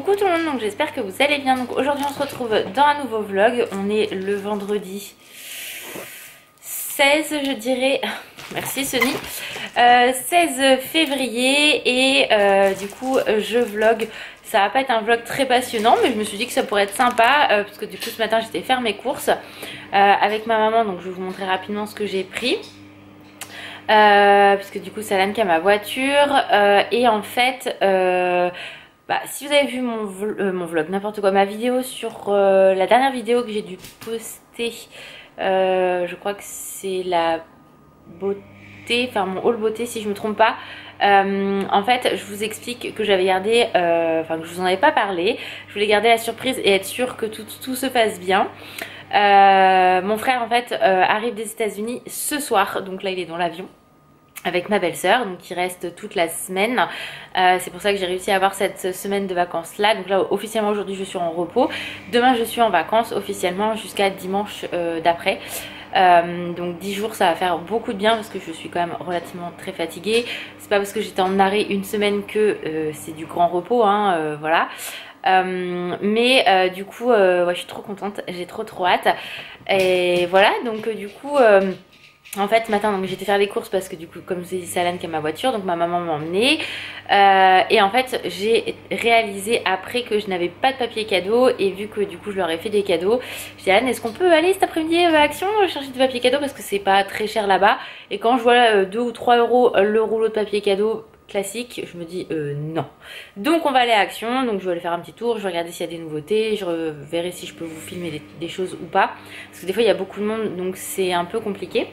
Coucou tout le monde, donc j'espère que vous allez bien. Donc aujourd'hui on se retrouve dans un nouveau vlog. On est le vendredi 16 je dirais, merci Sony, 16 février et du coup je vlog. Ça va pas être un vlog très passionnant mais je me suis dit que ça pourrait être sympa parce que du coup ce matin j'étais faire mes courses avec ma maman, donc je vais vous montrer rapidement ce que j'ai pris. Puisque du coup c'est Alan qui a ma voiture et en fait si vous avez vu mon vlog, n'importe quoi, ma vidéo sur la dernière vidéo que j'ai dû poster, je crois que c'est la beauté, enfin mon haul beauté si je me trompe pas. En fait je vous explique que j'avais gardé, enfin que je vous en avais pas parlé, je voulais garder la surprise et être sûre que tout se passe bien. Mon frère en fait arrive des États-Unis ce soir, donc là il est dans l'avion avec ma belle-sœur, donc il reste toute la semaine. C'est pour ça que j'ai réussi à avoir cette semaine de vacances là. Donc là officiellement aujourd'hui je suis en repos, demain je suis en vacances officiellement jusqu'à dimanche d'après. Donc 10 jours ça va faire beaucoup de bien parce que je suis quand même relativement très fatiguée. C'est pas parce que j'étais en arrêt une semaine que c'est du grand repos hein, voilà. Du coup ouais, je suis trop contente, j'ai trop hâte. Et voilà, donc du coup en fait ce matin j'étais faire les courses parce que du coup comme je vous ai dit c'est Alan qui a ma voiture, donc ma maman m'a emmenée et en fait j'ai réalisé après que je n'avais pas de papier cadeau et vu que du coup je leur ai fait des cadeaux, j'ai dit Alan est-ce qu'on peut aller cet après-midi à Action chercher du papier cadeau parce que c'est pas très cher là-bas, et quand je vois 2 ou 3 euros le rouleau de papier cadeau classique, je me dis non. Donc on va aller à Action, donc je vais aller faire un petit tour, je vais regarder s'il y a des nouveautés, je verrai si je peux vous filmer des choses ou pas, parce que des fois il y a beaucoup de monde donc c'est un peu compliqué.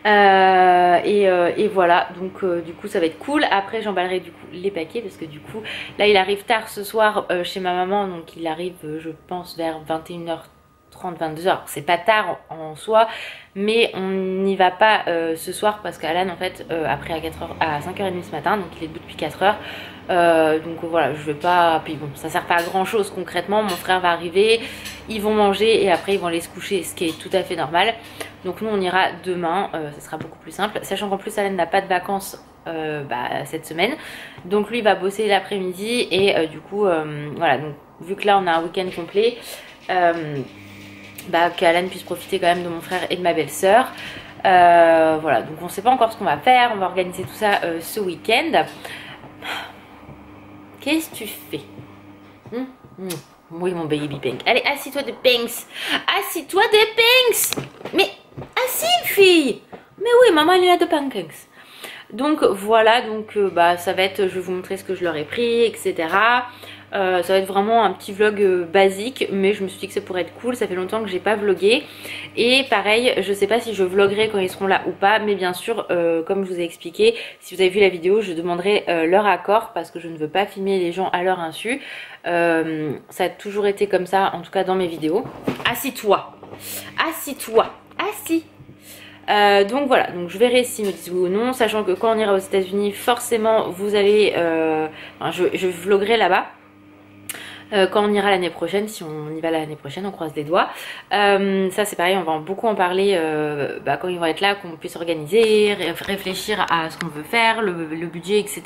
Et voilà, donc du coup ça va être cool. Après j'emballerai du coup les paquets parce que du coup là il arrive tard ce soir chez ma maman, donc il arrive je pense vers 21h30, 22h. C'est pas tard en soi, mais on n'y va pas ce soir parce qu'Alan en fait après à 5h30 ce matin, donc il est debout depuis 4h. Donc voilà, je vais pas, puis bon ça sert pas à grand chose concrètement. Mon frère va arriver, ils vont manger et après ils vont aller se coucher, ce qui est tout à fait normal. Donc nous on ira demain, ça sera beaucoup plus simple, sachant qu'en plus Alan n'a pas de vacances cette semaine, donc lui il va bosser l'après-midi et du coup voilà, donc vu que là on a un week-end complet, qu'Alan puisse profiter quand même de mon frère et de ma belle-sœur. Voilà, donc on sait pas encore ce qu'on va faire, on va organiser tout ça ce week-end. Qu'est-ce que tu fais? Oui mon baby Pink. Allez, assis-toi de Pinks. Assis-toi de Pinks. Mais assis fille. Mais oui, maman elle est là de Pinks. Donc voilà, donc ça va être, je vais vous montrer ce que je leur ai pris, etc. Ça va être vraiment un petit vlog basique, mais je me suis dit que ça pourrait être cool. Ça fait longtemps que j'ai pas vlogué. Et pareil, je sais pas si je vloguerai quand ils seront là ou pas, mais bien sûr, comme je vous ai expliqué, si vous avez vu la vidéo, je demanderai leur accord parce que je ne veux pas filmer les gens à leur insu. Ça a toujours été comme ça, en tout cas dans mes vidéos. Assis-toi, assis-toi, assis. Donc voilà, donc je verrai s'ils me disent oui ou non, sachant que quand on ira aux États-Unis, forcément vous allez, je vloguerai là-bas. Quand on ira l'année prochaine, si on y va l'année prochaine, on croise les doigts. Ça c'est pareil, on va beaucoup en parler quand ils vont être là, qu'on puisse organiser, réfléchir à ce qu'on veut faire, le budget, etc.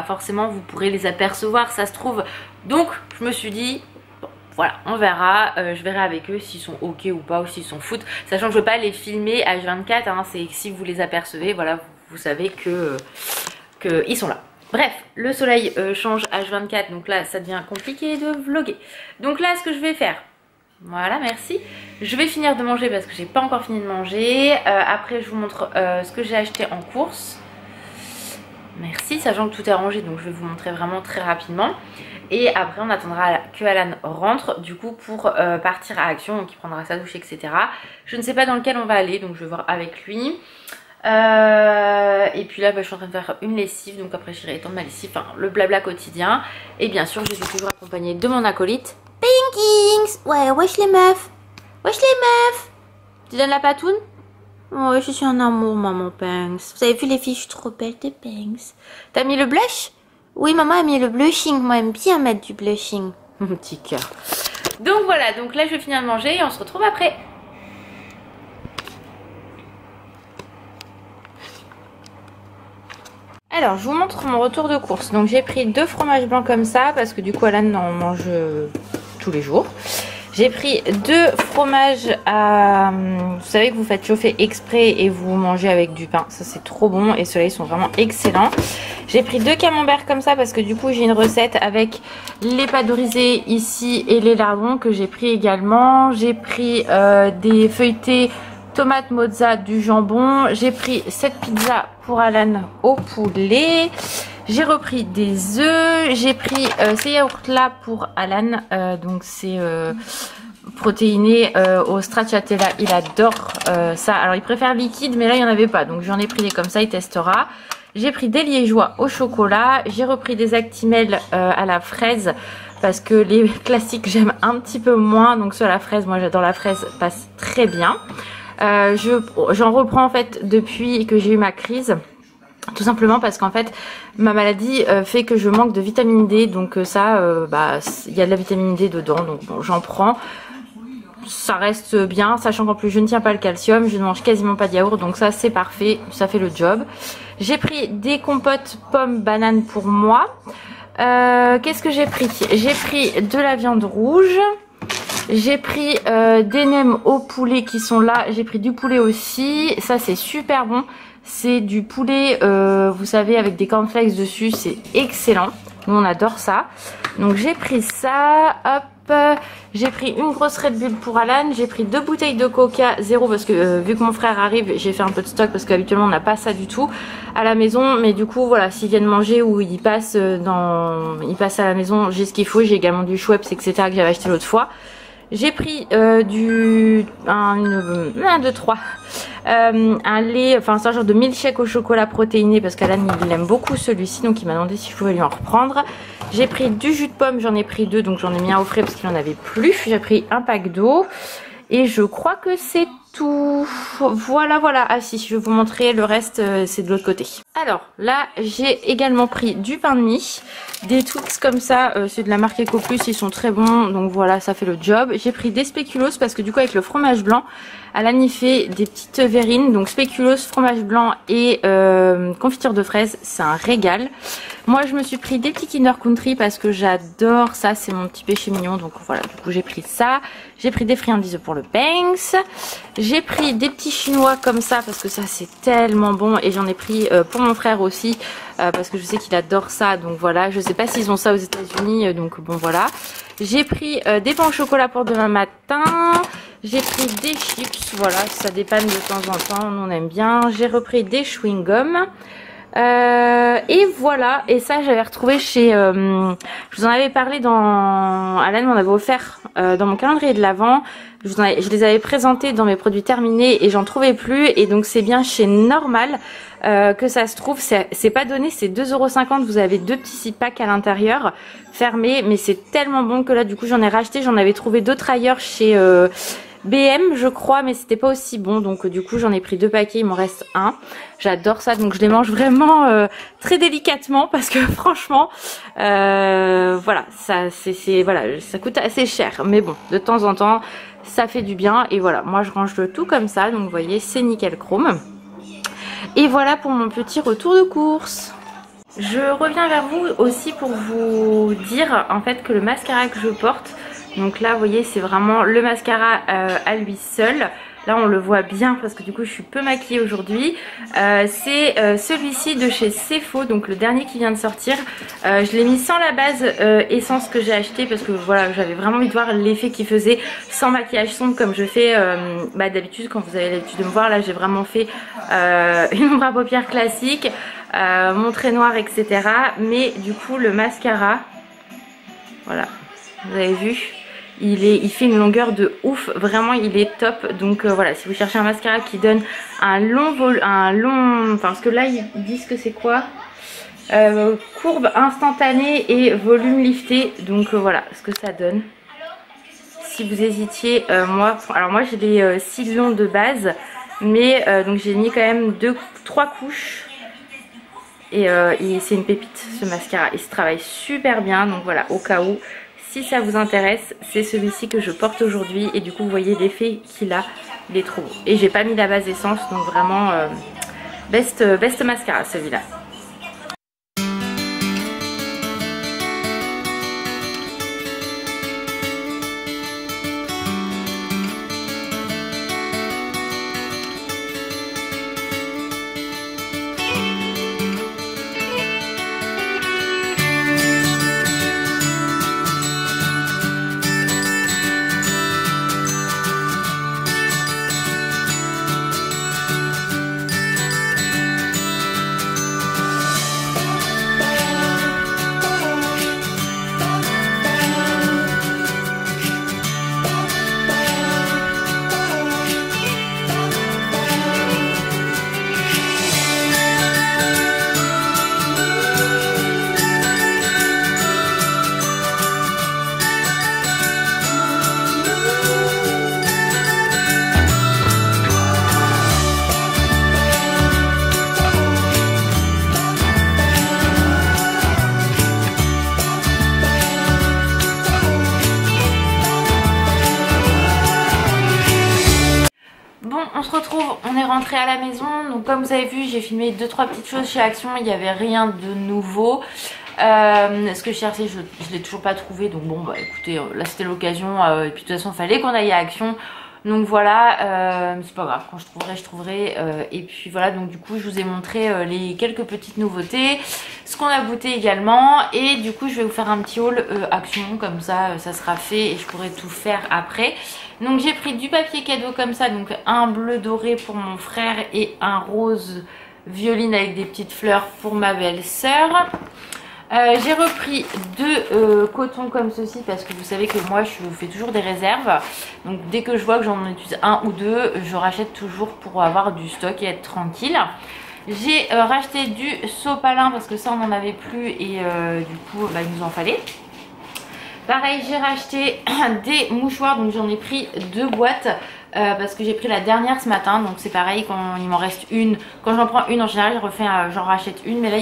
Forcément vous pourrez les apercevoir, ça se trouve. Donc je me suis dit voilà, on verra, je verrai avec eux s'ils sont ok ou pas, ou s'ils s'en foutent, sachant que je ne veux pas les filmer H24, hein, c'est si vous les apercevez, voilà, vous savez que ils sont là. Bref, le soleil change H24, donc là ça devient compliqué de vlogger. Donc là ce que je vais faire, voilà merci, je vais finir de manger parce que j'ai pas encore fini de manger, après je vous montre ce que j'ai acheté en course. Merci, sachant que tout est rangé, donc je vais vous montrer vraiment très rapidement. Et après on attendra que Alan rentre du coup pour partir à Action, donc il prendra sa douche, etc. Je ne sais pas dans lequel on va aller, donc je vais voir avec lui. Et puis là je suis en train de faire une lessive, donc après j'irai étendre ma lessive, enfin le blabla quotidien. Et bien sûr je suis toujours accompagnée de mon acolyte Pinkings. Ouais, wesh les meufs. Wesh les meufs. Tu donnes la patoune? Oh, je suis un amour, maman Pinks. Vous avez vu les filles, je suis trop belle de Pinks. T'as mis le blush? Oui, maman a mis le blushing. Moi, j'aime bien mettre du blushing. Mon petit cœur. Donc voilà, donc là, je vais finir de manger et on se retrouve après. Alors je vous montre mon retour de course. Donc j'ai pris 2 fromages blancs comme ça parce que du coup Alan en mange tous les jours. J'ai pris 2 fromages à... Vous savez que vous faites chauffer exprès et vous mangez avec du pain. Ça c'est trop bon et ceux-là ils sont vraiment excellents. J'ai pris 2 camemberts comme ça parce que du coup j'ai une recette avec les pâtes brisées ici et les lardons que j'ai pris également. J'ai pris des feuilletés tomates mozza, du jambon. J'ai pris cette pizza pour Alan au poulet. J'ai repris des œufs. J'ai pris ces yaourts là pour Alan. Donc c'est protéiné au stracciatella. Il adore ça. Alors il préfère liquide mais là il n'y en avait pas. Donc j'en ai pris des comme ça, il testera. J'ai pris des liégeois au chocolat. J'ai repris des actimels à la fraise. Parce que les classiques j'aime un petit peu moins. Donc ceux à la fraise, moi j'adore la fraise, passe très bien. J'en reprends en fait depuis que j'ai eu ma crise. Tout simplement parce qu'en fait ma maladie fait que je manque de vitamine D. Donc ça, il y a de la vitamine D dedans. Donc bon, j'en prends. Ça reste bien, sachant qu'en plus je ne tiens pas le calcium. Je ne mange quasiment pas de yaourt. Donc ça c'est parfait, ça fait le job. J'ai pris des compotes pommes bananes pour moi. Qu'est-ce que j'ai pris? J'ai pris de la viande rouge. J'ai pris des nems au poulet qui sont là. J'ai pris du poulet aussi. Ça c'est super bon. C'est du poulet, vous savez, avec des cornflakes dessus. C'est excellent. Nous on adore ça. Donc j'ai pris ça. Hop. J'ai pris une grosse Red Bull pour Alan. J'ai pris 2 bouteilles de Coca 0 parce que vu que mon frère arrive, j'ai fait un peu de stock parce qu'habituellement on n'a pas ça du tout à la maison. Mais du coup voilà, s'ils viennent manger ou ils passent à la maison, j'ai ce qu'il faut. J'ai également du Schweppes etc. que j'avais acheté l'autre fois. J'ai pris un lait, enfin c'est un genre de milkshake au chocolat protéiné parce qu'Alan il aime beaucoup celui-ci, donc il m'a demandé si je pouvais lui en reprendre. J'ai pris du jus de pomme, j'en ai pris 2, donc j'en ai mis un au frais parce qu'il n'en avait plus. J'ai pris un pack d'eau et je crois que c'est tout. Voilà. Ah si, je vais vous montrer le reste, c'est de l'autre côté. Alors là, j'ai également pris du pain de mie, des Twix comme ça, c'est de la marque EcoPlus, ils sont très bons, donc voilà, ça fait le job. J'ai pris des spéculoos parce que du coup avec le fromage blanc, Alan y fait des petites verrines, donc spéculoos, fromage blanc et confiture de fraises, c'est un régal. Moi je me suis pris des petits Kinder Country parce que j'adore ça, c'est mon petit péché mignon, donc voilà, du coup j'ai pris ça. J'ai pris des friandises pour le Banks. J'ai pris des petits chinois comme ça parce que ça c'est tellement bon et j'en ai pris pour mon frère aussi parce que je sais qu'il adore ça, donc voilà. Je sais pas s'ils ont ça aux États-Unis, donc bon voilà. J'ai pris des pains au chocolat pour demain matin. J'ai pris des chips, voilà, ça dépanne de temps en temps, on aime bien. J'ai repris des chewing-gums. Et voilà, et ça j'avais retrouvé chez je vous en avais parlé dans Alan m'en avait offert dans mon calendrier de l'Avent. Je les avais présentés dans mes produits terminés et j'en trouvais plus, et donc c'est bien chez Normal que ça se trouve. C'est pas donné, c'est 2,50 €. Vous avez 2 petits 6 packs à l'intérieur fermés, mais c'est tellement bon que là du coup j'en ai racheté. J'en avais trouvé d'autres ailleurs chez BM je crois, mais c'était pas aussi bon, donc du coup j'en ai pris 2 paquets, il m'en reste un. J'adore ça, donc je les mange vraiment très délicatement parce que franchement voilà, ça coûte assez cher, mais bon, de temps en temps ça fait du bien. Et voilà, moi je range le tout comme ça, donc vous voyez c'est nickel chrome. Et voilà pour mon petit retour de course. Je reviens vers vous aussi pour vous dire en fait que le mascara que je porte, donc là vous voyez c'est vraiment le mascara à lui seul. Là on le voit bien parce que du coup je suis peu maquillée aujourd'hui. C'est celui-ci de chez Cefo, donc le dernier qui vient de sortir. Je l'ai mis sans la base essence que j'ai acheté parce que voilà, j'avais vraiment envie de voir l'effet qu'il faisait sans maquillage sombre comme je fais d'habitude. Quand vous avez l'habitude de me voir, là j'ai vraiment fait une ombre à paupières classique, mon trait noir etc. Mais du coup le mascara, voilà, vous avez vu, il fait une longueur de ouf, vraiment il est top. Donc voilà, si vous cherchez un mascara qui donne un long enfin parce que là ils disent que c'est quoi, courbe instantanée et volume lifté, donc voilà ce que ça donne. Si vous hésitiez, moi j'ai les cils longs de base, mais donc j'ai mis quand même 3 couches. Et c'est une pépite ce mascara, il se travaille super bien, donc voilà, au cas où, si ça vous intéresse, c'est celui-ci que je porte aujourd'hui. Et du coup vous voyez l'effet qu'il a, il est trop beau. Et j'ai pas mis la base essence, donc vraiment best mascara celui-là. on se retrouve, on est rentré à la maison. Donc comme vous avez vu, j'ai filmé 2-3 petites choses chez Action. Il n'y avait rien de nouveau. Ce que je cherchais, je l'ai toujours pas trouvé. Donc bon, bah écoutez, là c'était l'occasion. Et puis de toute façon, il fallait qu'on aille à Action. Donc voilà, c'est pas grave, quand je trouverai, je trouverai. Et puis voilà, donc du coup, je vous ai montré les quelques petites nouveautés, ce qu'on a goûté également. Et du coup, je vais vous faire un petit haul Action, comme ça, ça sera fait et je pourrai tout faire après. Donc j'ai pris du papier cadeau comme ça, donc un bleu doré pour mon frère et un rose violine avec des petites fleurs pour ma belle-sœur. J'ai repris 2 cotons comme ceci parce que vous savez que moi je fais toujours des réserves. Donc dès que je vois que j'en utilise 1 ou 2, je rachète toujours pour avoir du stock et être tranquille. J'ai racheté du sopalin parce que ça on n'en avait plus et du coup bah, il nous en fallait. Pareil, j'ai racheté des mouchoirs, donc j'en ai pris 2 boîtes parce que j'ai pris la dernière ce matin. Donc c'est pareil, quand il m'en reste une, quand j'en prends une en général j'en rachète une, mais là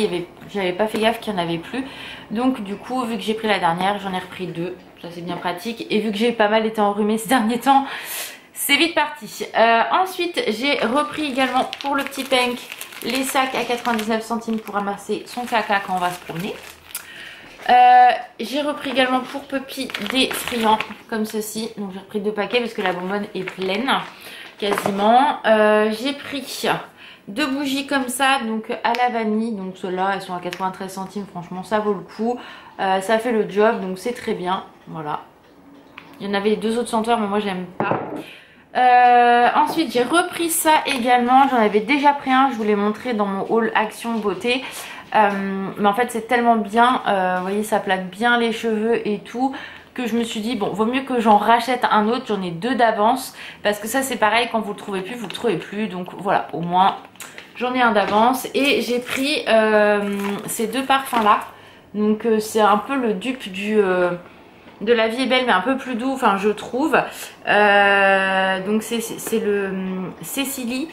j'avais pas fait gaffe qu'il n'y en avait plus. Donc du coup, vu que j'ai pris la dernière, j'en ai repris 2, ça c'est bien pratique. Et vu que j'ai pas mal été enrhumée ces derniers temps, c'est vite parti. Ensuite j'ai repris également pour le petit Pink les sacs à 99 centimes pour ramasser son caca quand on va se promener. J'ai repris également pour Puppy des friands comme ceci. Donc j'ai repris 2 paquets parce que la bonbonne est pleine quasiment. J'ai pris 2 bougies comme ça, donc à la vanille. Donc ceux-là elles sont à 93 centimes, franchement ça vaut le coup. Ça fait le job, donc c'est très bien. Voilà. Il y en avait 2 autres senteurs mais moi j'aime pas. Ensuite j'ai repris ça également. J'en avais déjà pris un, je vous l'ai montré dans mon haul Action Beauté. Mais en fait c'est tellement bien, vous voyez ça plaque bien les cheveux et tout, que je me suis dit bon vaut mieux que j'en rachète un autre. J'en ai 2 d'avance parce que ça c'est pareil, quand vous le trouvez plus vous le trouvez plus. Donc voilà, au moins j'en ai un d'avance. Et j'ai pris ces 2 parfums là. Donc c'est un peu le dupe de La Vie est Belle mais un peu plus doux, enfin je trouve. Donc c'est le Cécilie.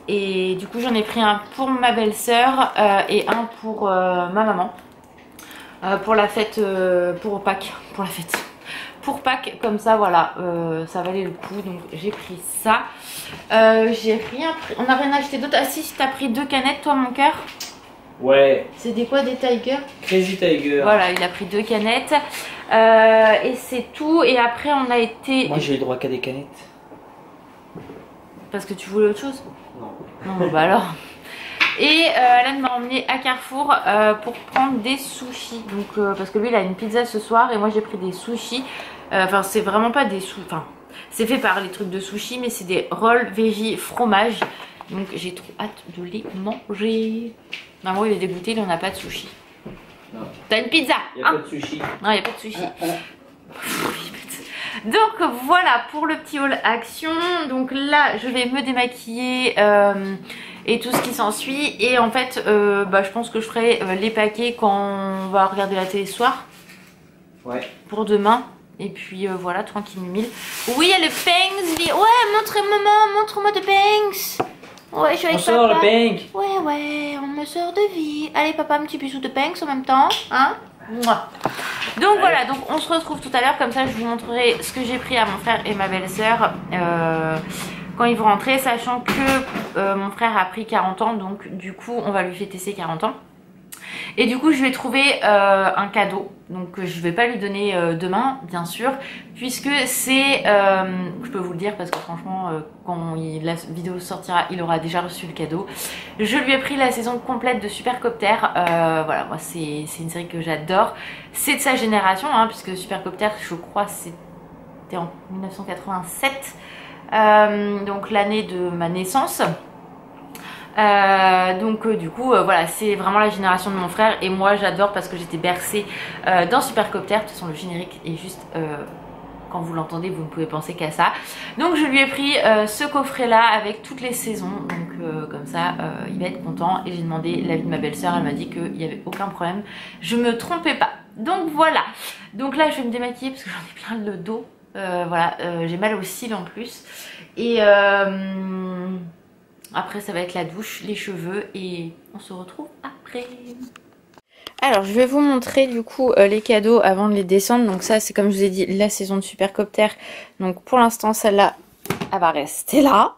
Et du coup j'en ai pris un pour ma belle-sœur et un pour ma maman pour la fête, pour Pâques, pour la fête, pour Pâques, comme ça voilà, ça valait le coup. Donc j'ai pris ça. J'ai rien pris, on n'a rien acheté d'autre. Ah si, t'as pris 2 canettes toi mon cœur. Ouais. C'est des quoi, des Tiger? Crazy Tiger. Voilà, il a pris 2 canettes et c'est tout. Et après on a été... Moi j'ai eu le droit qu'à des canettes. Parce que tu voulais autre chose? Non. Non, bah alors. Et Alan m'a emmené à Carrefour pour prendre des sushis. Donc, parce que lui il a une pizza ce soir et moi j'ai pris des sushis. Enfin, c'est vraiment pas des sushis. Enfin, c'est fait par les trucs de sushis, mais c'est des rolls veggie fromage. Donc, j'ai trop hâte de les manger. Maman, il est dégoûté, il en a pas de sushis. T'as une pizza? Il n'y a pas de sushi. Non, il n'y a pas de sushis. Donc voilà pour le petit haul Action. Donc là je vais me démaquiller et tout ce qui s'ensuit. Et en fait bah, je pense que je ferai les paquets quand on va regarder la télé ce soir. Ouais. Pour demain. Et puis voilà, tranquille mille. Oui, il y a le Banks. Ouais, maman, montre-moi de Banks. Ouais, je suis avec on sort papa. le Banks. Ouais, on me sort de vie. Allez papa, un petit bisou de Banks en même temps, hein. Donc voilà, donc on se retrouve tout à l'heure, comme ça je vous montrerai ce que j'ai pris à mon frère et ma belle-sœur quand ils vont rentrer, sachant que mon frère a pris 40 ans, donc du coup on va lui fêter ses 40 ans. Et du coup je vais trouver un cadeau, donc je vais pas lui donner demain bien sûr, puisque c'est, je peux vous le dire parce que franchement quand la vidéo sortira il aura déjà reçu le cadeau. Je lui ai pris la saison complète de Supercopter, voilà, moi c'est une série que j'adore, c'est de sa génération hein, puisque Supercopter je crois c'était en 1987, donc l'année de ma naissance. Donc du coup voilà, c'est vraiment la génération de mon frère et moi j'adore parce que j'étais bercée dans Supercopter. De toute façon le générique est juste quand vous l'entendez vous ne pouvez penser qu'à ça. Donc je lui ai pris ce coffret là avec toutes les saisons, donc comme ça il va être content. Et j'ai demandé l'avis de ma belle-sœur, elle m'a dit qu'il n'y avait aucun problème, je me trompais pas. Donc voilà, donc là je vais me démaquiller parce que j'en ai plein le dos, voilà, j'ai mal aux cils en plus. Et après ça va être la douche, les cheveux et on se retrouve après. Alors je vais vous montrer du coup les cadeaux avant de les descendre. Donc ça c'est comme je vous ai dit la saison de Supercopter. Donc pour l'instant celle-là elle va rester là.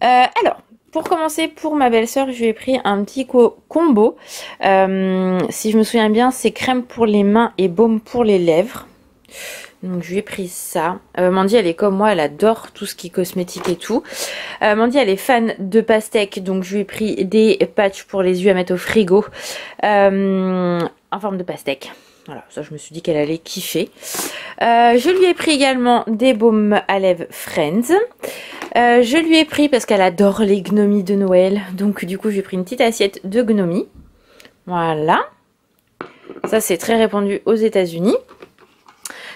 Alors, pour commencer, pour ma belle-sœur, je lui ai pris un petit combo. Si je me souviens bien, c'est crème pour les mains et baume pour les lèvres. Donc je lui ai pris ça. Mandy elle est comme moi, elle adore tout ce qui est cosmétique et tout. Mandy elle est fan de pastèques, donc je lui ai pris des patchs pour les yeux à mettre au frigo en forme de pastèque. Voilà, ça je me suis dit qu'elle allait kiffer. Je lui ai pris également des baumes à lèvres Friends. Je lui ai pris parce qu'elle adore les gnomies de Noël. Donc du coup, j'ai pris une petite assiette de gnomies. Voilà. Ça, c'est très répandu aux États-Unis.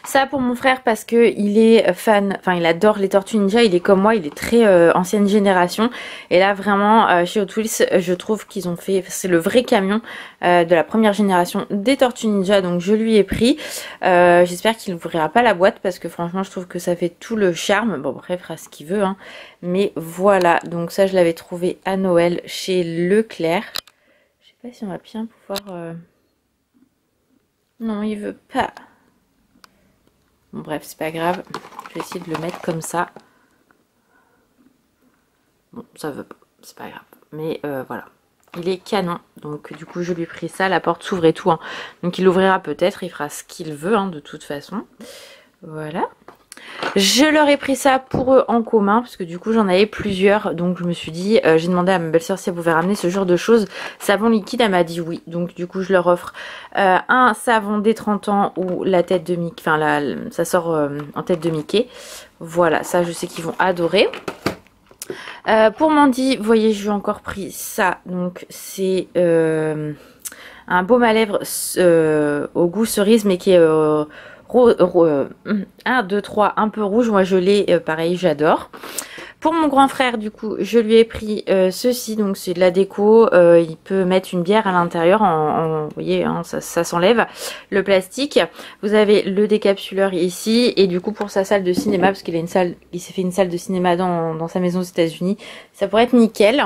Ça pour mon frère parce que il est fan, enfin il adore les Tortues Ninja, il est comme moi, il est très ancienne génération. Et là vraiment chez Hot Wheels, je trouve qu'ils ont fait, c'est le vrai camion de la première génération des Tortues Ninja, donc je lui ai pris. J'espère qu'il n'ouvrira pas la boîte parce que franchement je trouve que ça fait tout le charme. Bon après il fera ce qu'il veut, hein. Mais voilà, donc ça je l'avais trouvé à Noël chez Leclerc. Je sais pas si on va bien pouvoir... Non, il veut pas. Bon, bref, c'est pas grave. Je vais essayer de le mettre comme ça. Bon, ça veut pas. C'est pas grave. Mais voilà. Il est canon. Donc, du coup, je lui ai pris ça. La porte s'ouvre et tout. Hein. Donc, il l'ouvrira peut-être. Il fera ce qu'il veut, hein, de toute façon. Voilà. Je leur ai pris ça pour eux en commun parce que du coup j'en avais plusieurs, donc je me suis dit, j'ai demandé à ma belle-sœur si elle pouvait ramener ce genre de choses, savon liquide, elle m'a dit oui, donc du coup je leur offre un savon des 30 ans ou la tête de Mickey, enfin ça sort en tête de Mickey, voilà, ça je sais qu'ils vont adorer. Pour Mandy, vous voyez, je lui ai encore pris ça, donc c'est un baume à lèvres au goût cerise mais qui est 1, 2, 3, un peu rouge. Moi je l'ai, pareil, j'adore. Pour mon grand frère, du coup, je lui ai pris ceci. Donc c'est de la déco. Il peut mettre une bière à l'intérieur. Vous voyez, hein, ça s'enlève. Le plastique. Vous avez le décapsuleur ici. Et du coup, pour sa salle de cinéma, parce qu'il a une salle, il s'est fait une salle de cinéma dans sa maison aux États-Unis, ça pourrait être nickel.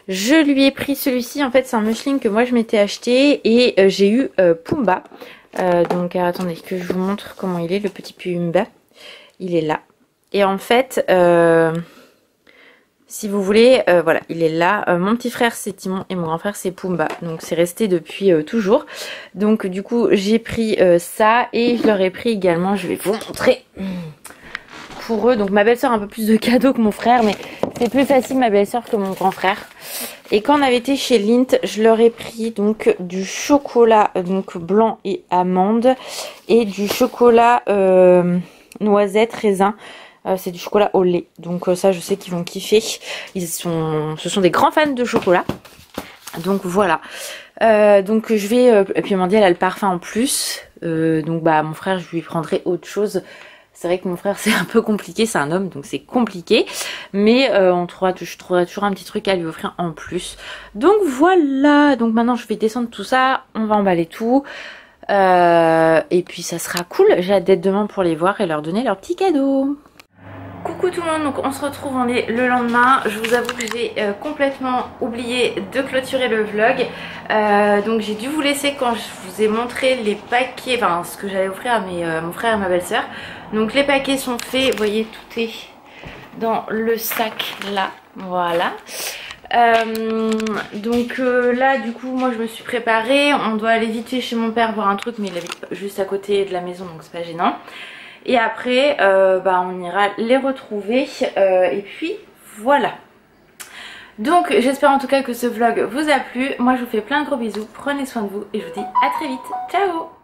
Je lui ai pris celui-ci. En fait, c'est un mushling que moi je m'étais acheté. Et j'ai eu Pumba. Donc attendez que je vous montre comment il est, le petit Pumba. Il est là. Et en fait, si vous voulez, voilà, il est là. Mon petit frère c'est Timon et mon grand frère c'est Pumba. Donc c'est resté depuis toujours. Donc du coup j'ai pris ça et je leur ai pris également, je vais vous montrer pour eux. Donc ma belle-sœur a un peu plus de cadeaux que mon frère, mais c'est plus facile ma belle-sœur que mon grand frère. Et quand on avait été chez Lindt, je leur ai pris donc du chocolat donc blanc et amande et du chocolat noisette raisin. C'est du chocolat au lait. Donc ça je sais qu'ils vont kiffer. Ce sont des grands fans de chocolat. Donc voilà. Donc je vais... et puis Mandy elle a le parfum en plus. Donc bah mon frère je lui prendrai autre chose. C'est vrai que mon frère c'est un peu compliqué, c'est un homme donc c'est compliqué. Mais je trouverai toujours un petit truc à lui offrir en plus. Donc voilà, donc maintenant je vais descendre tout ça, on va emballer tout. Et puis ça sera cool, j'ai hâte d'être demain pour les voir et leur donner leur petit cadeau. Coucou tout le monde, donc on se retrouve le lendemain. Je vous avoue que j'ai complètement oublié de clôturer le vlog. Donc j'ai dû vous laisser quand je vous ai montré les paquets, enfin ce que j'allais offrir à mon frère et ma belle-sœur. Donc les paquets sont faits, vous voyez tout est dans le sac là, voilà. Donc là du coup moi je me suis préparée. On doit aller vite fait chez mon père voir un truc, mais il habite juste à côté de la maison donc c'est pas gênant. Et après, on ira les retrouver. Et puis, voilà. Donc, j'espère en tout cas que ce vlog vous a plu. Moi, je vous fais plein de gros bisous. Prenez soin de vous et je vous dis à très vite. Ciao!